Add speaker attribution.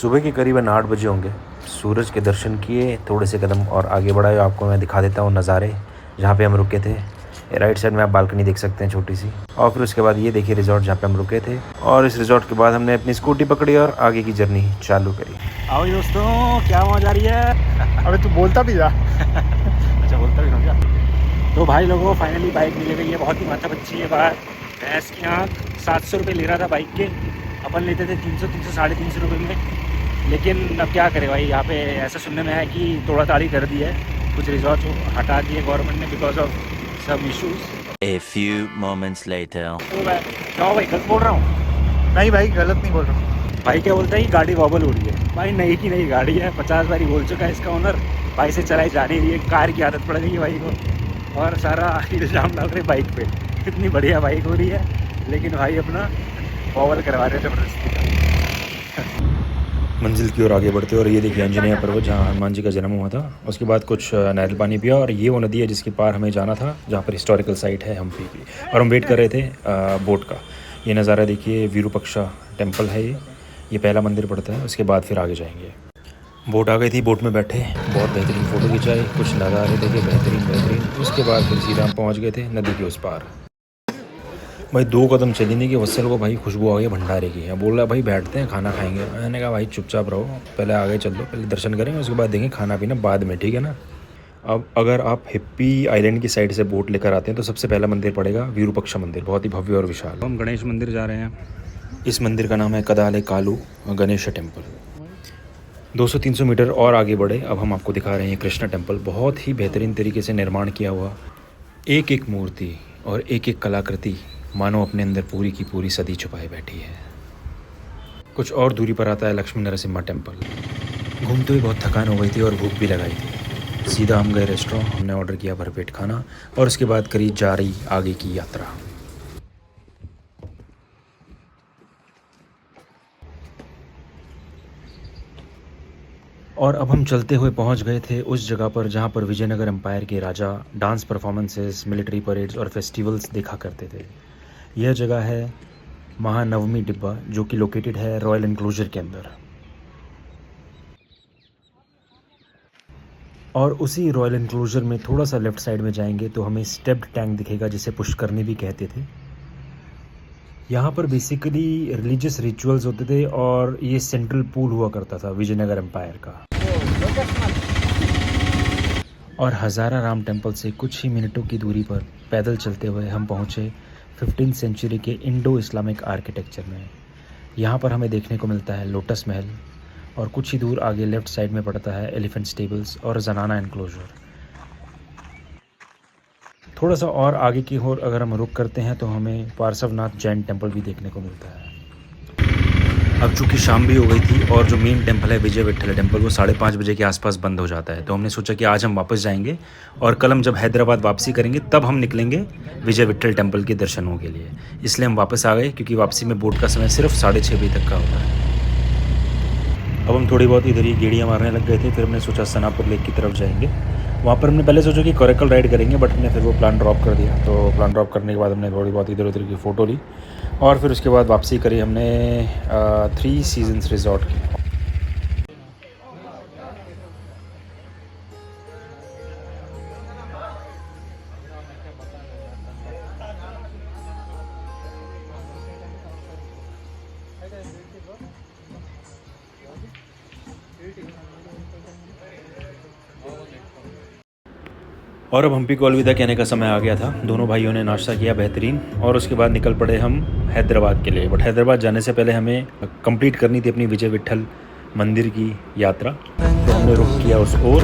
Speaker 1: सुबह के करीबन 8 बजे होंगे। सूरज के दर्शन किए, थोड़े से कदम और आगे बढ़ाए, आपको मैं दिखा देता हूँ नज़ारे जहाँ पे हम रुके थे। राइट साइड में आप बालकनी देख सकते हैं छोटी सी, और फिर उसके बाद ये देखिए रिजॉर्ट जहाँ पे हम रुके थे। और इस रिजॉर्ट के बाद हमने अपनी स्कूटी पकड़ी और आगे की जर्नी चालू करी।
Speaker 2: आओ जी दोस्तों, क्या मौज आ रही है।
Speaker 3: अबे तू बोलता भी जा।
Speaker 2: अच्छा बोलता भी समझा। तो भाई लोगों, फाइनली बाइक मिल गई है। बहुत ही माथा बच्ची है बात। भैंस की आँख 700 रुपये ले रहा था बाइक के, अपन लेते थे 300 साढ़े 300 रुपये में। लेकिन अब क्या करें भाई, यहाँ पे ऐसा सुनने में है कि तोड़ा ताड़ी कर दी है, कुछ रिजॉर्ट हटा दिए गवर्नमेंट ने because of some issues.
Speaker 4: A few moments later.
Speaker 2: तो मैं क्या भाई गलत बोल रहा हूँ?
Speaker 3: नहीं भाई, गलत नहीं बोल रहा।
Speaker 2: भाई क्या बोलता है, गाड़ी वॉबल हो रही है। भाई नई की नई गाड़ी है, 50 बारी बोल चुका है इसका ओनर। भाई से चलाई जा नहीं रही है, कार की आदत पड़ गई है भाई को, और सारा इल्ज़ाम डाल रहे बाइक पे। इतनी बढ़िया बाइक हो रही है, लेकिन भाई अपना वॉबल करवा रहे ज़बरदस्ती।
Speaker 1: मंजिल की ओर आगे बढ़ते और ये देखिए अंजनेय पर्वत जहाँ हनुमान जी का जन्म हुआ था। उसके बाद कुछ नारियल पानी पिया, और ये वो नदी है जिसके पार हमें जाना था, जहाँ पर हिस्टोरिकल साइट है हम्पी की। और हम वेट कर रहे थे बोट का। ये नज़ारा देखिए, विरूपक्षा टेम्पल है ये पहला मंदिर पड़ता है। उसके बाद फिर आगे जाएंगे। बोट आ गई थी, बोट में बैठे, बहुत बेहतरीन फ़ोटो खिंचाए, कुछ नज़ारे देखे बेहतरीन। उसके बाद फिर सीधा हम पहुँच गए थे नदी के उस पार। भाई 2 कदम चली नहीं कि वत्सल को भाई खुशबू आ गई भंडारे की। अब बोल रहा भाई बैठते हैं खाना खाएंगे। मैंने कहा भाई चुपचाप रहो, पहले आगे चल लो, पहले दर्शन करेंगे, उसके बाद देखेंगे खाना पीना बाद में, ठीक है ना। अब अगर आप हिप्पी आइलैंड की साइड से बोट लेकर आते हैं तो सबसे पहला मंदिर पड़ेगा विरूपक्षा मंदिर, बहुत ही भव्य और विशाल।
Speaker 2: हम गणेश मंदिर जा रहे हैं।
Speaker 1: इस मंदिर का नाम है कदाले कालू गणेश टेम्पल। 200-300 मीटर और आगे बढ़े, अब हम आपको दिखा रहे हैं कृष्णा टेम्पल। बहुत ही बेहतरीन तरीके से निर्माण किया हुआ, एक एक मूर्ति और एक एक कलाकृति मानो अपने अंदर पूरी की पूरी सदी छुपाए बैठी है। कुछ और दूरी पर आता है लक्ष्मी नरसिम्हा टेम्पल। घूमते हुए बहुत थकान हो गई थी और भूख भी लगाई थी। सीधा हम गए रेस्टोरेंट, हमने ऑर्डर किया भरपेट खाना, और उसके बाद करी जा रही आगे की यात्रा। और अब हम चलते हुए पहुंच गए थे उस जगह पर जहां पर विजयनगर एम्पायर के राजा डांस परफॉर्मेंसेस, मिलिट्री परेड्स और फेस्टिवल्स देखा करते थे। यह जगह है महानवमी डिब्बा, जो कि लोकेटेड है रॉयल एनक्लोजर के अंदर। और उसी रॉयल एनक्लोजर में थोड़ा सा लेफ्ट साइड में जाएंगे तो हमें स्टेप्ड टैंक दिखेगा, जिसे पुष्करनी भी कहते थे। यहाँ पर बेसिकली रिलीजियस रिचुअल्स होते थे, और ये सेंट्रल पूल हुआ करता था विजयनगर एम्पायर का। और हज़ारा राम टेम्पल से कुछ ही मिनटों की दूरी पर पैदल चलते हुए हम पहुँचे 15th सेंचुरी के इंडो इस्लामिक आर्किटेक्चर में। यहाँ पर हमें देखने को मिलता है लोटस महल, और कुछ ही दूर आगे लेफ़्ट साइड में पड़ता है एलिफेंट स्टेबल्स और जनाना एनक्लोजर। थोड़ा सा और आगे की ओर अगर हम रुक करते हैं तो हमें पार्श्वनाथ जैन टेम्पल भी देखने को मिलता है। अब चूँकि शाम भी हो गई थी, और जो मेन टेम्पल है विजय विट्ठल टेम्पल, वो 5:30 बजे के आसपास बंद हो जाता है। तो हमने सोचा कि आज हम वापस जाएंगे, और कल हम जब हैदराबाद वापसी करेंगे तब हम निकलेंगे विजय विट्ठल टेम्पल के दर्शनों के लिए। इसलिए हम वापस आ गए, क्योंकि वापसी में बोट का समय सिर्फ 6:30 बजे तक का होता है। अब हम थोड़ी बहुत इधर ही गेड़ियाँ मारने लग गए थे। फिर हमने सोचा सनापुर लेक की तरफ जाएंगे। वहाँ पर हमने पहले सोचा कि कोरेकल राइड करेंगे, बट हमने फिर वो प्लान ड्रॉप कर दिया। तो प्लान ड्रॉप करने के बाद हमने थोड़ी बहुत इधर उधर की फ़ोटो ली, और फिर उसके बाद वापसी करी हमने 3 सीजन्स रिजॉर्ट की। और अब हम्पी को अलविदा कहने का समय आ गया था। दोनों भाइयों ने नाश्ता किया बेहतरीन, और उसके बाद निकल पड़े हम हैदराबाद के लिए। बट हैदराबाद जाने से पहले हमें कंप्लीट करनी थी अपनी विजय विट्ठल मंदिर की यात्रा। तो हमने रुख किया उस ओर।